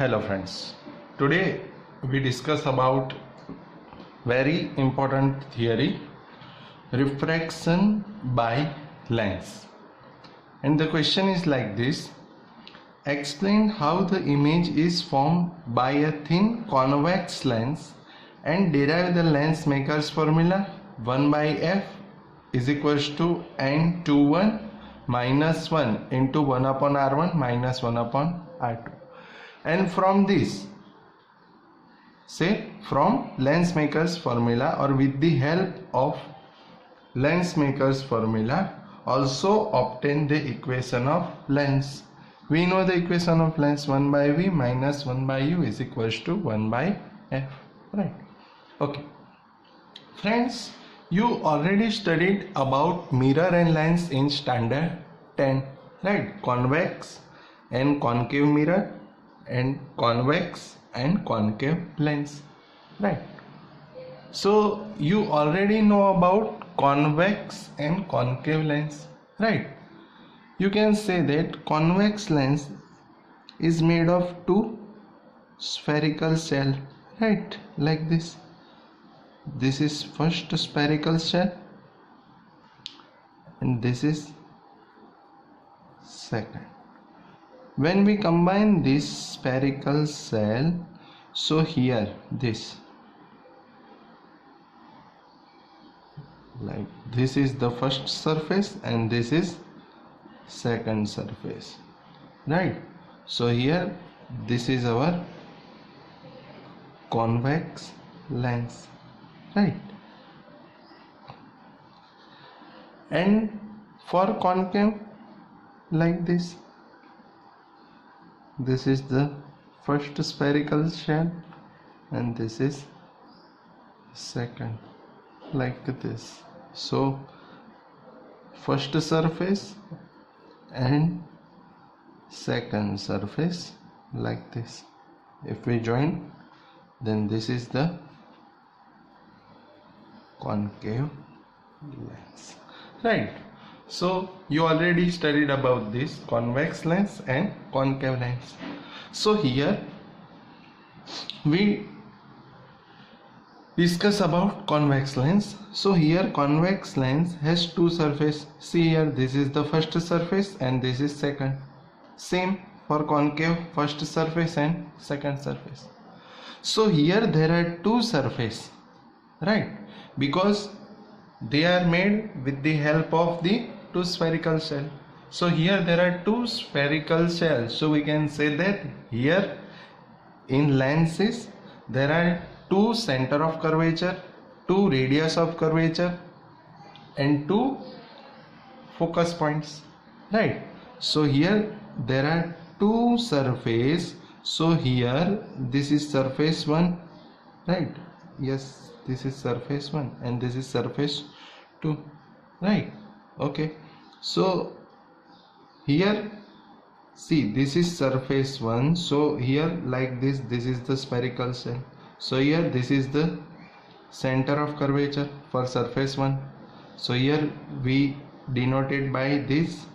Hello friends, today we discuss about very important theory, refraction by lens. And the question is like this: explain how the image is formed by a thin convex lens and derive the lens maker's formula 1 by f is equals to n21 minus 1 into 1 upon r1 minus 1 upon r2. And from this, say from lens maker's formula or with the help of lens maker's formula, also obtain the equation of lens. We know the equation of lens: 1 by v minus 1 by u is equals to 1 by f, right? Okay friends, you already studied about mirror and lens in standard 10, right? Convex and concave mirror and convex and concave lens, right? So you already know about convex and concave lens, right? You can say that convex lens is made of two spherical shell, right? Like this. This is first spherical shell and this is second. When we combine this spherical shell, so here this, like this is the first surface and this is second surface, right? So here this is our convex lens, right? And for concave, like this is the first spherical shell and this is second, like this. So first surface and second surface, like this. If we join, then this is the concave lens, right? So you already studied about this convex lens and concave lens. So here we discuss about convex lens. So here convex lens has two surfaces. See here, this is the first surface and this is second. Same for concave, first surface and second surface. So here there are two surfaces, right? Because they are made with the help of the two spherical shell. So here there are two spherical shells. So we can say that here in lenses there are two center of curvature, two radius of curvature and two focus points, right? So here there are two surface. So here this is surface 1, right? Yes, this is surface 1 and this is surface 2, right? Okay, so here see, this is surface 1. So here like this is the spherical shell. So here this is the center of curvature for surface 1. So here we denoted by this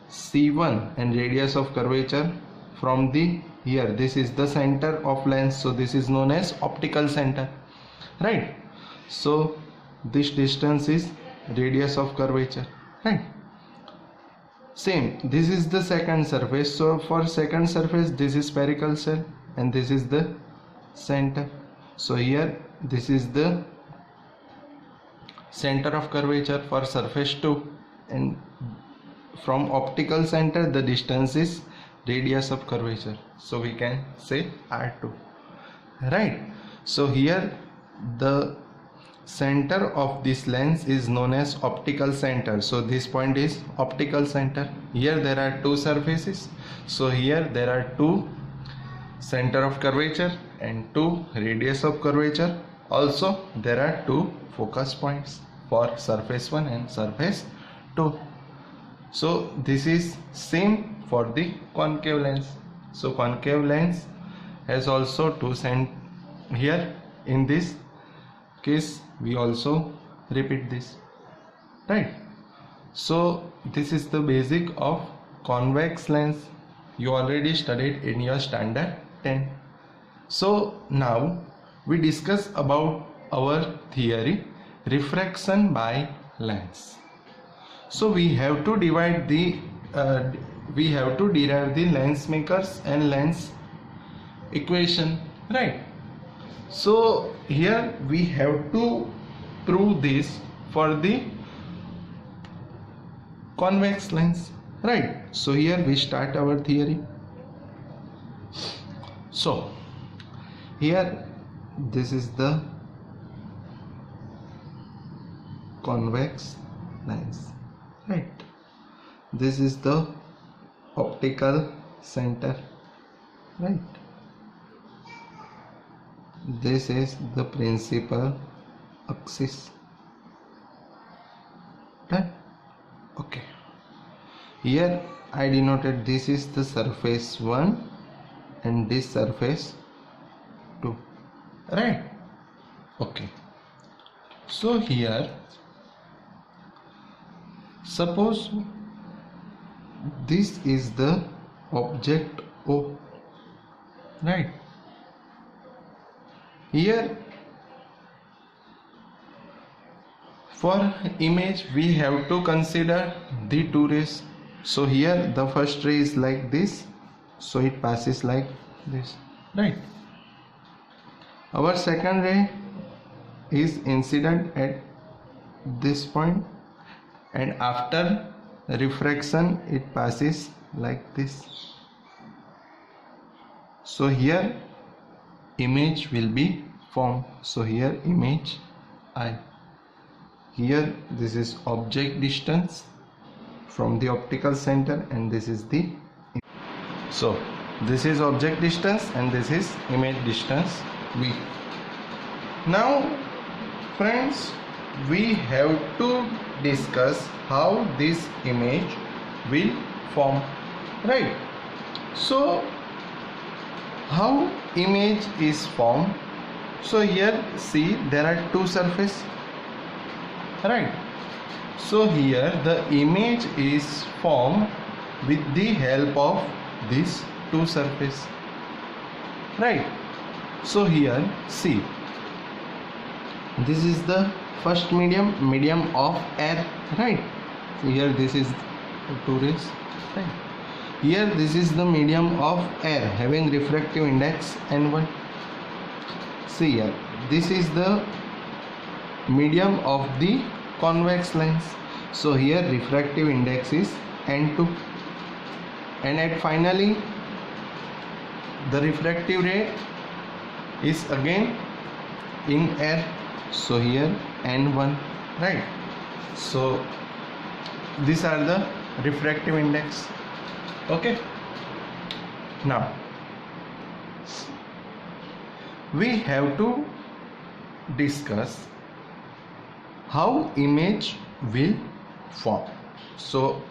C1 and radius of curvature from the here. This is the center of lens. So this is known as optical center, right? So this distance is radius of curvature, right? Same, this is the second surface. So for second surface, this is spherical shell and this is the center. So here this is the center of curvature for surface 2 and from optical center the distance is radius of curvature. So we can say R2, right? So here the center of this lens is known as optical center. So this point is optical center. Here there are two surfaces. So here there are two center of curvature and two radius of curvature. Also there are two focus points for surface 1 and surface 2. So this is same for the concave lens. So concave lens has also two center. Here in this case we also repeat this, right? So this is the basic of convex lens. You already studied in your standard 10. So now we discuss about our theory, refraction by lens. So we have to derive the lens makers and lens equation, right? So here we have to prove this for the convex lens, right? So here we start our theory. So here this is the convex lens, right? This is the optical center, right? This is the principal axis, right? Okay, here I denoted this is the surface 1 and this surface 2, right? Okay, so here suppose this is the object O, right? Here for image we have to consider the two rays. So here the first ray is like this, so it passes like this, right? Our second ray is incident at this point, and after refraction it passes like this. So here image will be formed. So here image I. Here this is object distance from the optical center, and this is the, so this is object distance and this is image distance V. Now friends, we have to discuss how this image will form, right? So how image is formed? So here see there are two surfaces, right? So here the image is formed with the help of these two surfaces, right? So here see, this is the first medium of air, right? So here this is two rays, right? Here this is the medium of air having refractive index N1. See here, this is the medium of the convex lens. So here refractive index is N2, and at finally the refractive ray is again in air. So here N1, right? So these are the refractive index. Okay, now we have to discuss how image will form. So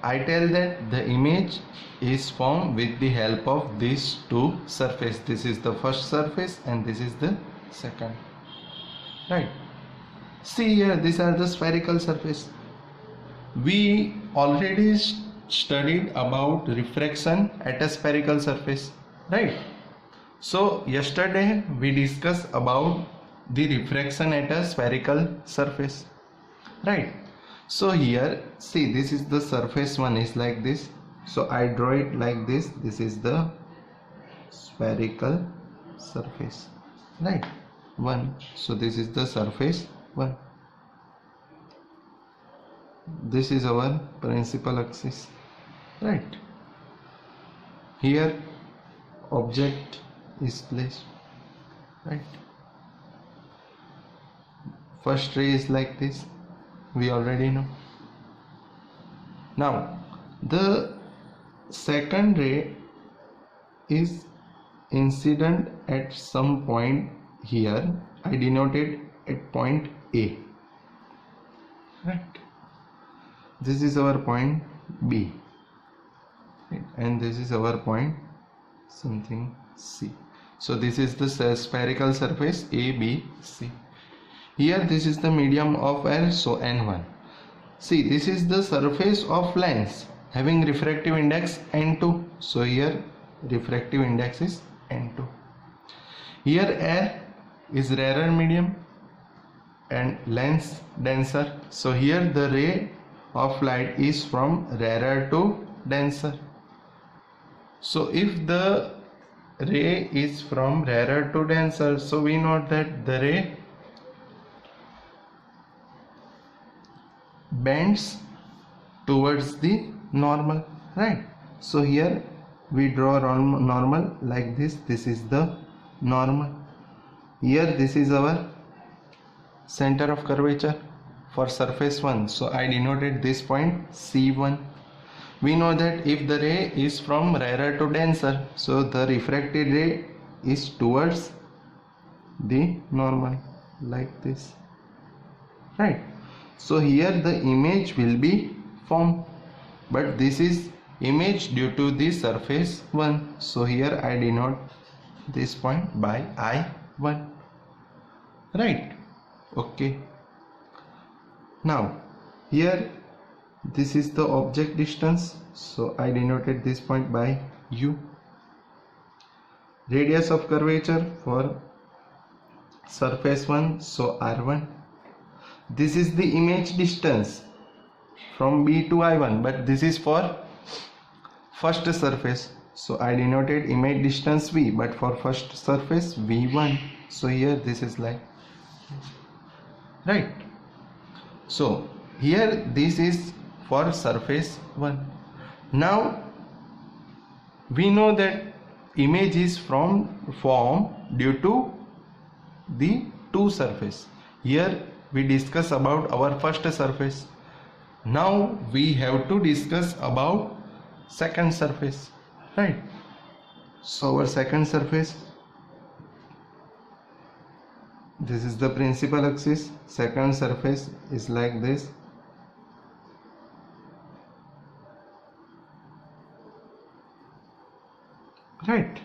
I tell that the image is formed with the help of these two surfaces. This is the first surface and this is the second, right? See here, these are the spherical surface. We already studied about refraction at a spherical surface, right? So yesterday we discussed about the refraction at a spherical surface, right? So here see, this is the surface 1 is like this, so I draw it like this. This is the spherical surface, right? 1. So this is the surface 1. This is our principal axis, right? Here object is placed, right? First ray is like this, we already know. Now the second ray is incident at some point. Here I denoted at point A, right? This is our point B, right? And this is our point something C. So this is the spherical surface A, B, C. Here this is the medium of air, so N1. See, this is the surface of lens having refractive index N2. So here refractive index is n2. Here air is rarer medium and lens denser, so here the ray of light is from rarer to denser. So if the ray is from rarer to denser, so we know that the ray bends towards the normal, right? So here we draw normal like this. This is the normal. Here this is our center of curvature for surface 1, so I denoted this point C1. We know that if the ray is from rarer to denser, so the refracted ray is towards the normal like this, right? So here the image will be formed, but this is image due to the surface 1, so here I denote this point by I1, right? Okay. Now here this is the object distance, so I denoted this point by U. Radius of curvature for surface 1, so R1. This is the image distance from B to I1, but this is for first surface, so I denoted image distance V, but for first surface V1, so here this is like, right? So here this is for surface 1. Now we know that image is formed due to the two surface. Here we discuss about our first surface. Now we have to discuss about second surface, right? So our second surface, this is the principal axis. Second surface is like this, right?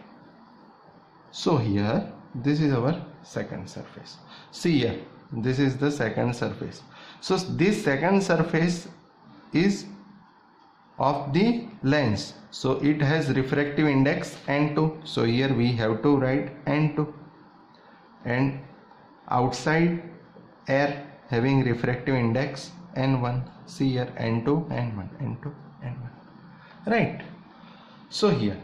So here this is our second surface. See here, this is the second surface. So this second surface is of the lens, so it has refractive index n2, so here we have to write n2, and outside air having refractive index n1. See here, n2, n1, n2, n1, right? So here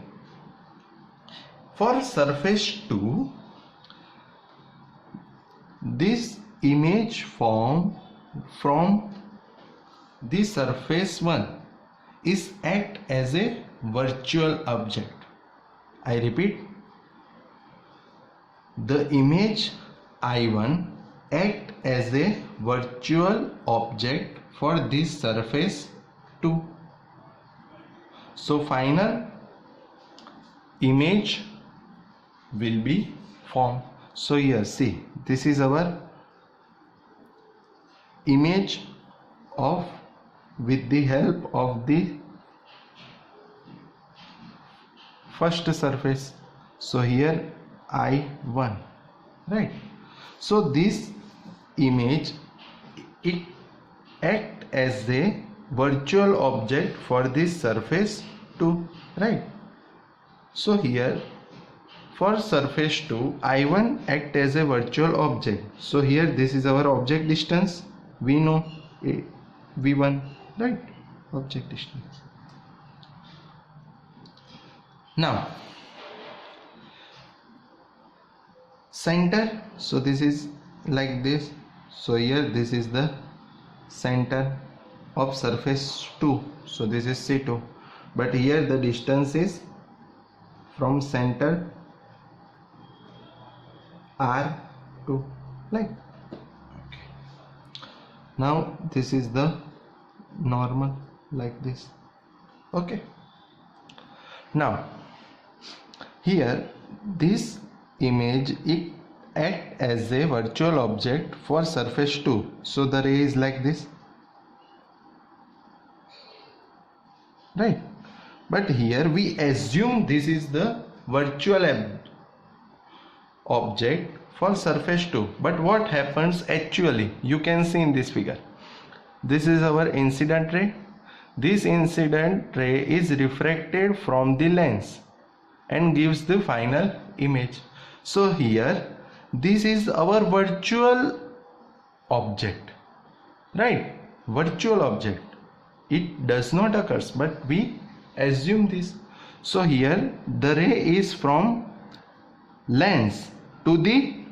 for surface 2, this image formed from the surface 1 is act as a virtual object. I repeat, the image I1 act as a virtual object for this surface 2. So final image will be formed. So here see, this is our image of with the help of the first surface. So here I1, right? So this image, it act as a virtual object for this surface 2, right? So here for surface 2, I1 act as a virtual object. So here this is our object distance. We know V1, right? Object distance. Now center, so this is like this. So here this is the center of surface 2, so this is C2, but here the distance is from center R2, like, okay. Now this is the normal like this, okay. Now here this image, it act as a virtual object for surface 2, so the ray is like this, right? But here we assume this is the virtual object for surface 2, but what happens actually, you can see in this figure, this is our incident ray. This incident ray is refracted from the lens, and gives the final image. So here this is our virtual object, right? Virtual object, it does not occurs, but we assume this. So here the ray is from lens to the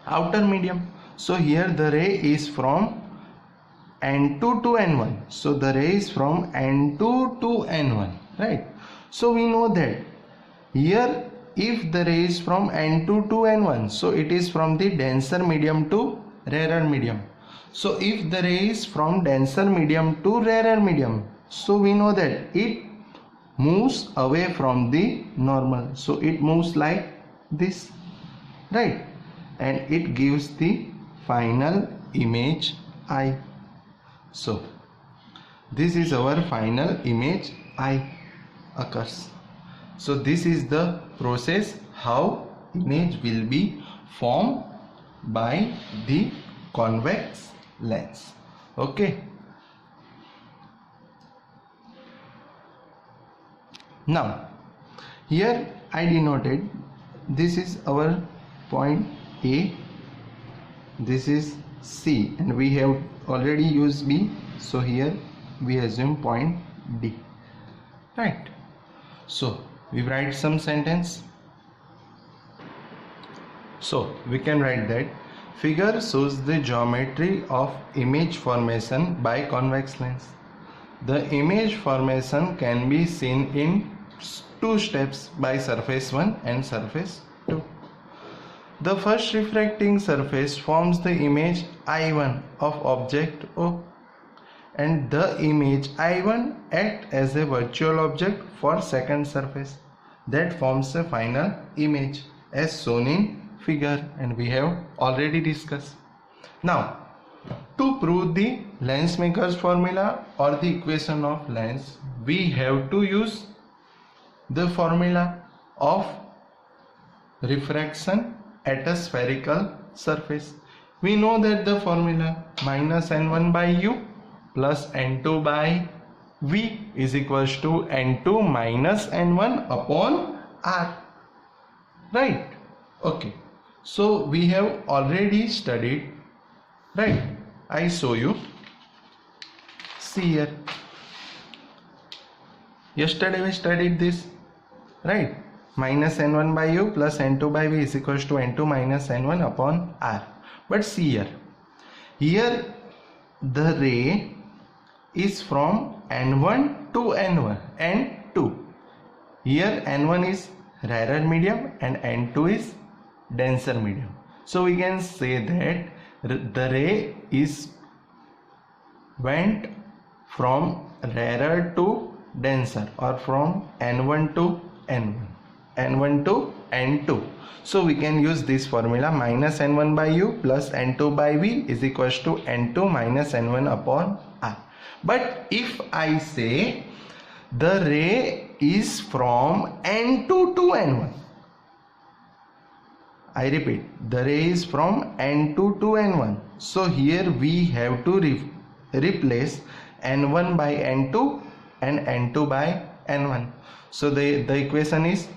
outer medium. So here the ray is from N2 to N1. So the ray is from N2 to N1, right? So we know that here if the ray is from N2 to N1, so it is from the denser medium to rarer medium. So if the ray is from denser medium to rarer medium, so we know that it moves away from the normal. So it moves like this, right? And it gives the final image I. So this is our final image I occurs. So this is the process how image will be formed by the convex lens. Okay. Now here I denoted, this is our point A, this is C, and we have already used B, so here we assume point D, right? So we write some sentence. So we can write that figure shows the geometry of image formation by convex lens. The image formation can be seen in two steps by surface 1 and surface 2. The first refracting surface forms the image I1 of object O, and the image I1 acts as a virtual object for second surface that forms a final image as shown in figure, and we have already discussed. Now to prove the lens maker's formula or the equation of lens, we have to use the formula of refraction at a spherical surface. We know that the formula minus n1 by u plus n2 by v is equals to n2 minus n1 upon r, right? Okay, so we have already studied, right? I show you. See here, yesterday we studied this, right? Minus n1 by u plus n2 by v is equals to n2 minus n1 upon r. But see here, here the ray is from n1 to n1 n2. Here n1 is rarer medium and n2 is denser medium. So we can say that the ray is went from rarer to denser, or from n1 to n1, n1 to n2. So we can use this formula minus n1 by u plus n2 by v is equals to n2 minus n1 upon r. But if I say the ray is from n2 to n1, I repeat, the ray is from n2 to n1. So here we have to replace n1 by n2 and n2 by n1. So the equation is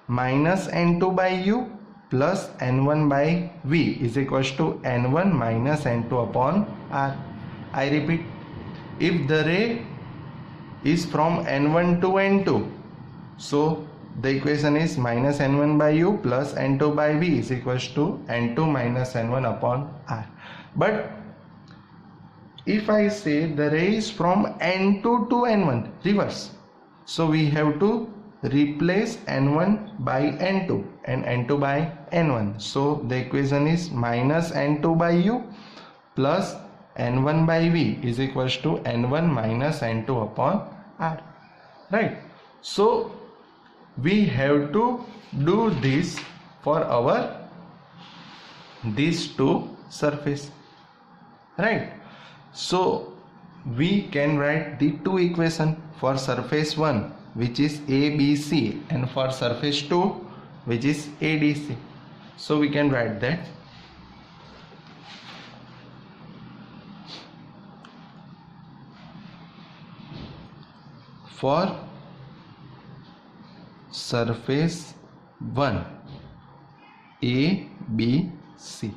minus n2 by u plus n1 by v is equals to n1 minus n2 upon r. I repeat, if the ray is from n1 to n2, so the equation is minus n1 by u plus n2 by v is equals to n2 minus n1 upon r. But if I say the ray is from n2 to n1, reverse, so we have to replace n1 by n2 and n2 by n1. So the equation is minus n2 by u plus n1 by v is equals to n1 minus n2 upon r, right? So we have to do this for our these two surface, right? So we can write the two equation for surface 1, which is ABC, and for surface 2, which is ADC. So we can write that for surface 1 A, B, C,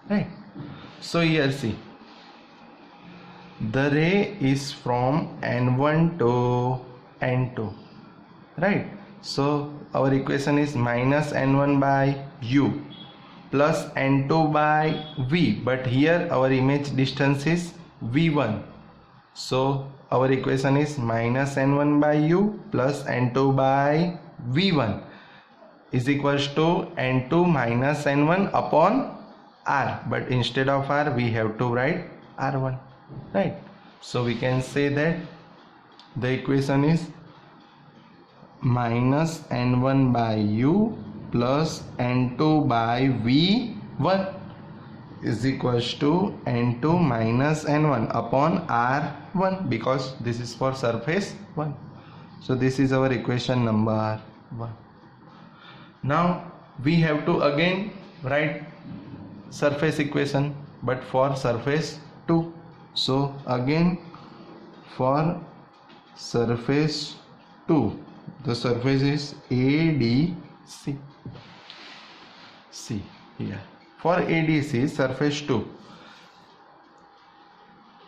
right? So here see, the ray is from N1 to N2, right? So our equation is minus N1 by U plus N2 by V, but here our image distance is V1, so our equation is minus N1 by U plus N2 by V1 is equals to N2 minus N1 upon R, but instead of R we have to write R1, right? So we can say that the equation is minus N1 by U plus N2 by V1 is equals to N2 minus N1 upon R1, because this is for surface 1. So this is our equation number 1. Now we have to again write surface equation, but for surface 2. So again for surface 2, the surface is ADC. See here, for ADC surface 2,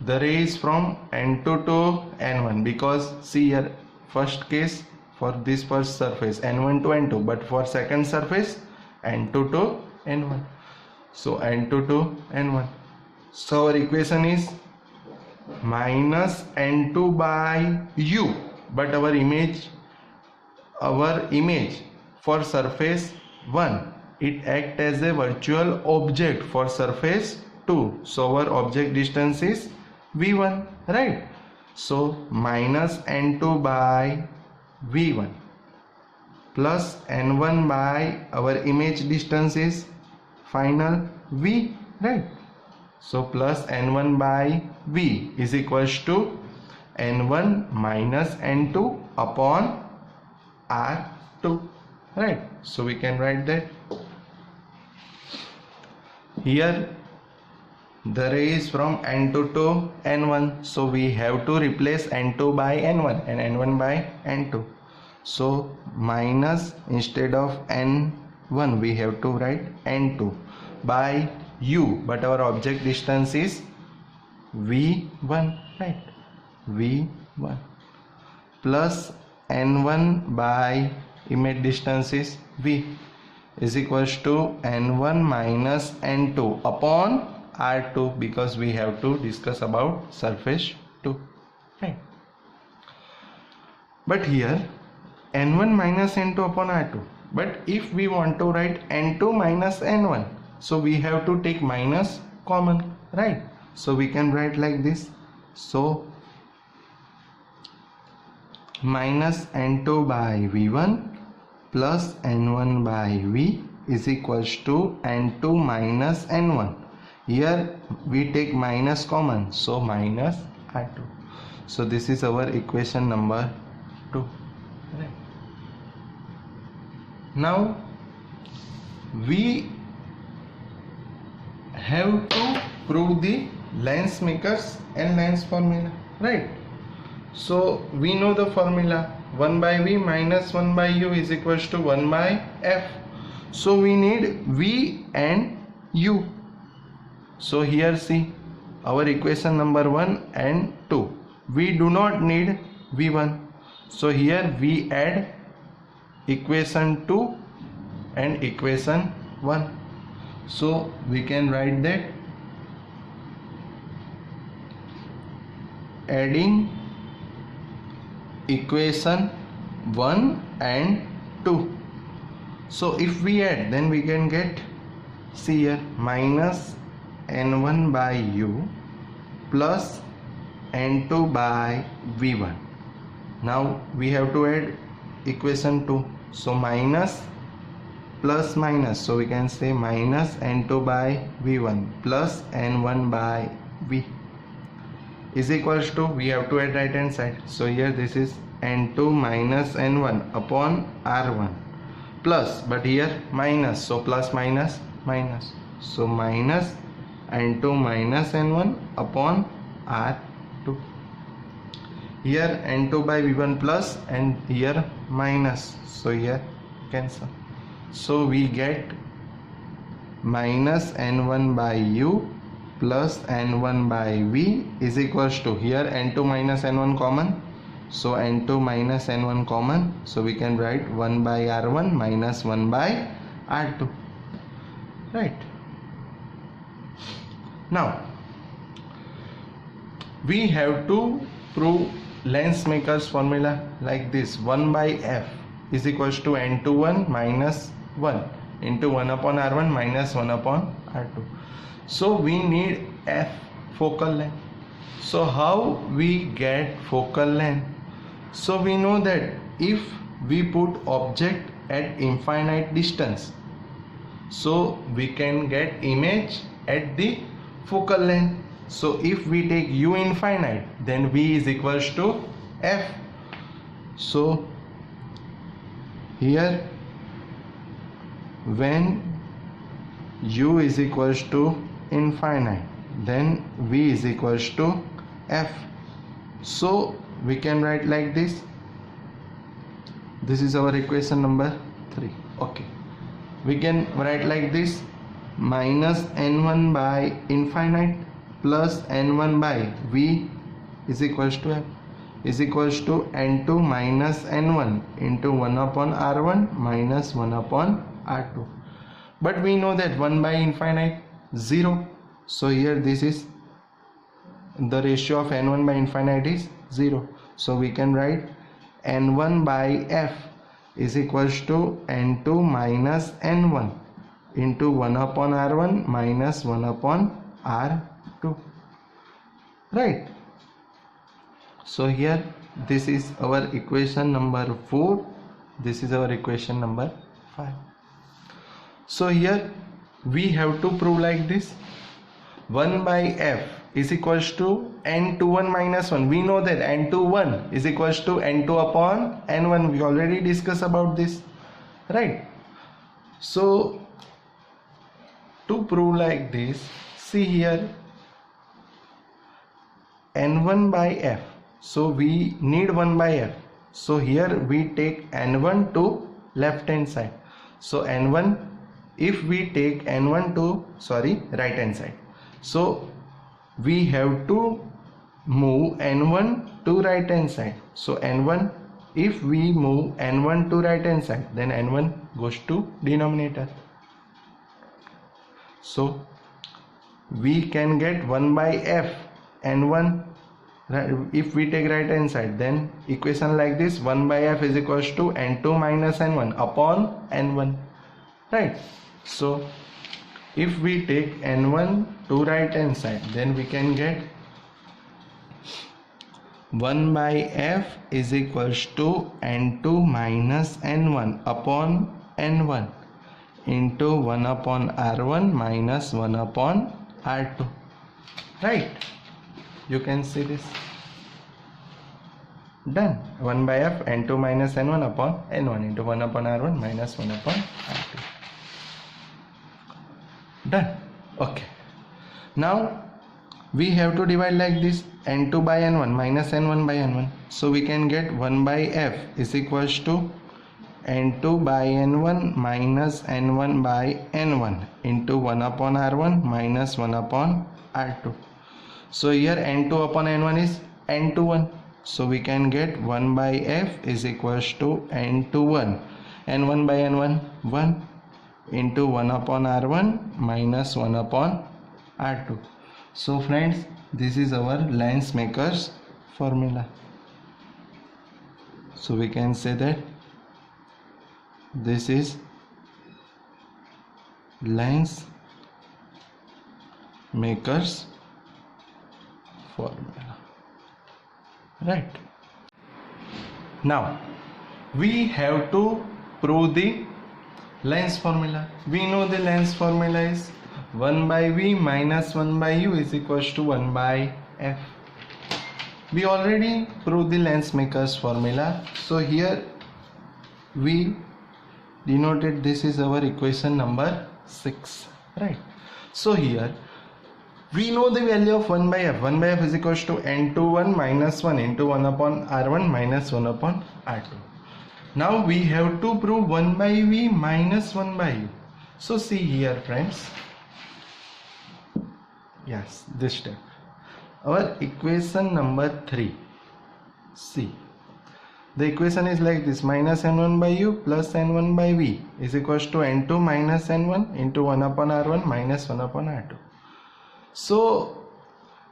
the ray is from N2 to N1, because see here, first case for this first surface N1 to N2, but for second surface N2 to N1, so N2 to N1. So our equation is minus N2 by U, but our image for surface 1, it acts as a virtual object for surface 2, so our object distance is V1, right? So minus N2 by V1 plus N1 by our image distance is final V, right? So plus N1 by V is equals to N1 minus N2 upon R2, right? So we can write that here the ray is from N2 to N1, so we have to replace N2 by N1 and N1 by N2. So minus, instead of N1 we have to write N2 by U, but our object distance is V1, right? V1 plus N1 by image distance is V is equals to N1 minus N2 upon R2, because we have to discuss about surface 2, right? But here N1 minus N2 upon R2, but if we want to write N2 minus N1, so we have to take minus common, right? So we can write like this, so minus N2 by V1 plus N1 by V is equals to N2 minus N1. Here we take minus common, so minus R2. So this is our equation number 2, right? Now we have to prove the lens makers and lens formula, right? So we know the formula, 1 by V minus 1 by U is equals to 1 by F. So we need V and U. So here see, our equation number 1 and 2, we do not need V1, so here we add equation 2 and equation 1. So we can write that adding equation 1 and 2. So if we add, then we can get, see here, minus N1 by U plus N2 by V1. Now we have to add equation 2, so minus plus minus, so we can say minus N2 by V1 plus N1 by V is equals to, we have to add right hand side, so here this is N2 minus N1 upon R1 plus, but here minus, so plus minus minus, so minus N2 minus N1 upon R2. Here N2 by V1 plus, and here minus, so here cancel, so we get minus n1 by u plus n1 by v is equals to, here n2 minus n1 common, so n2 minus n1 common, so we can write 1 by r1 minus 1 by r2, right? Now we have to prove Lensmaker's formula like this: 1 by f is equals to n21 minus 1 into 1 upon r1 minus 1 upon r2. So we need f, focal length. So how we get focal length? So we know that if we put object at infinite distance, so we can get image at the focal length. So if we take u infinite, then v is equals to f. So here when u is equals to infinite, then v is equals to f. So we can write like this. This is our equation number 3. Okay, we can write like this: minus n1 by infinite plus n1 by v is equals to f is equals to n2 minus n1 into 1 upon r1 minus 1 upon r2. But we know that 1 by infinite 0, so here this is the ratio of n1 by infinite is 0, so we can write n1 by f is equals to n2 minus n1 into 1 upon r1 minus 1 upon r2, right? So here this is our equation number 4, this is our equation number 5. So here we have to prove like this: 1 by f is equals to n21 minus 1. We know that n21 is equals to n2 upon n1. We already discussed about this, right? So to prove like this, see here n1 by f, so we need 1 by f, so here we take n1 to left hand side, so n1, if we take n1 to right hand side, so we have to move n1 to right hand side. So n1, if we move n1 to right hand side, then n1 goes to denominator, so we can get 1 by f n1, if we take right hand side, then equation like this: 1 by f is equals to n2 minus n1 upon n1, right? So if we take n1 to right hand side, then we can get 1 by f is equals to n2 minus n1 upon n1 into 1 upon r1 minus 1 upon r2, right? You can see this. Done. 1 by f n2 minus n1 upon n1 into 1 upon r1 minus 1 upon r2. Done. Okay, now we have to divide like this: n2 by n1 minus n1 by n1, so we can get 1 by f is equals to n2 by n1 minus n1 by n1 into 1 upon r1 minus 1 upon r2. So here n2 upon n1 is n21, so we can get 1 by f is equals to n21, n1 by n1 1 into 1 upon r1 minus 1 upon r2. So friends, this is our Lensmaker's formula. So we can say that this is Lensmaker's formula, right? Now we have to prove the lens formula. We know the lens formula is 1 by v minus 1 by u is equals to 1 by f. We already proved the Lensmaker's formula, so here we denoted this is our equation number 6, right? So here we know the value of 1 by f. 1 by f is equals to n21 minus 1 into 1 upon r1 minus 1 upon r2. Now we have to prove 1 by v minus 1 by u. So see here friends, yes, this step, our equation number 3, see, the equation is like this: minus n1 by u plus n1 by v is equals to n2 minus n1 into 1 upon r1 minus 1 upon r2. So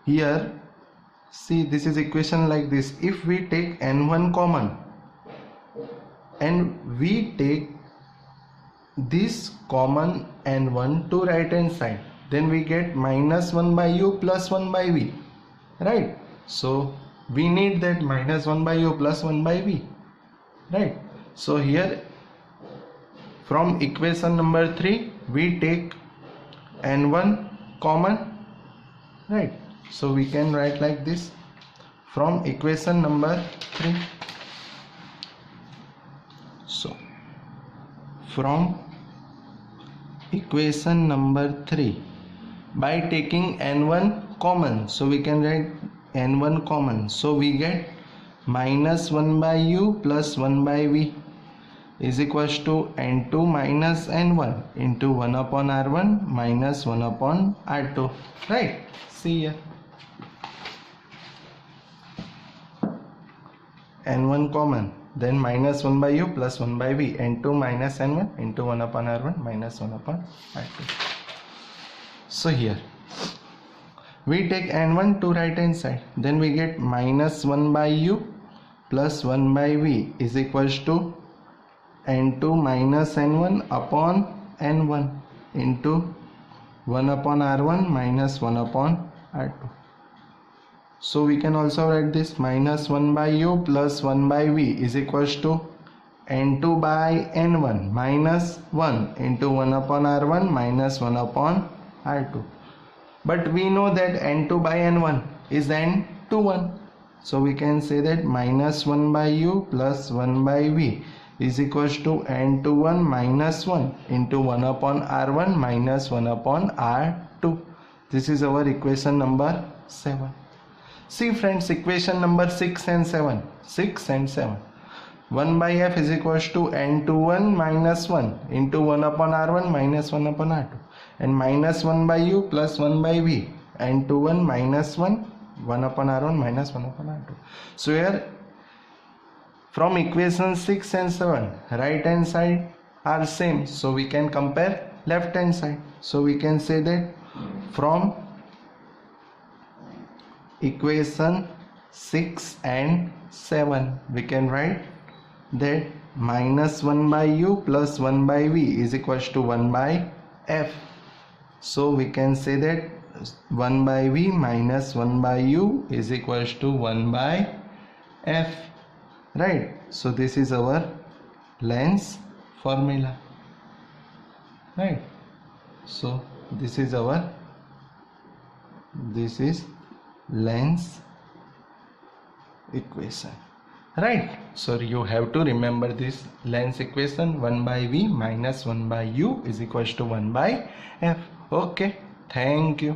here see, this is equation like this. If we take n1 common and we take this common n1 to right hand side, then we get minus 1 by u plus 1 by v, right? So we need that minus 1 by u plus 1 by v, right? So here from equation number 3 we take n1 common, right? So we can write like this from equation number 3. So from equation number 3, by taking n1 common, so we can write n1 common, so we get minus 1 by u plus 1 by v is equals to n2 minus n1 into 1 upon r1 minus 1 upon r2, right? See here, n1 common, then minus 1 by u plus 1 by v, n2 minus n1 into 1 upon r1 minus 1 upon r2. So here we take n1 to right hand side, then we get minus 1 by u plus 1 by v is equals to n2 minus n1 upon n1 into 1 upon r1 minus 1 upon r2. So we can also write this: minus 1 by u plus 1 by v is equals to n2 by n1 minus 1 into 1 upon r1 minus 1 upon r2. But we know that n2 by n1 is n21, so we can say that minus 1 by u plus 1 by v is equals to n21 minus 1 into 1 upon r1 minus 1 upon r2. This is our equation number 7. See friends, equation number 6 and 7. 6 and 7. 1 by f is equals to n21 minus 1 into 1 upon r1 minus 1 upon r2, and minus 1 by u plus 1 by v, n21 minus 1 1 upon r1 minus 1 upon r2. So here from equation 6 and 7, right hand side are same, so we can compare left hand side. So we can say that from equation 6 and 7 we can write that minus 1 by u plus 1 by v is equals to 1 by f. So we can say that 1 by v minus 1 by u is equals to 1 by f, right? So this is our length formula, right? So this is length equation, right? So you have to remember this length equation: 1 by v minus 1 by u is equals to 1 by f. Okay, thank you.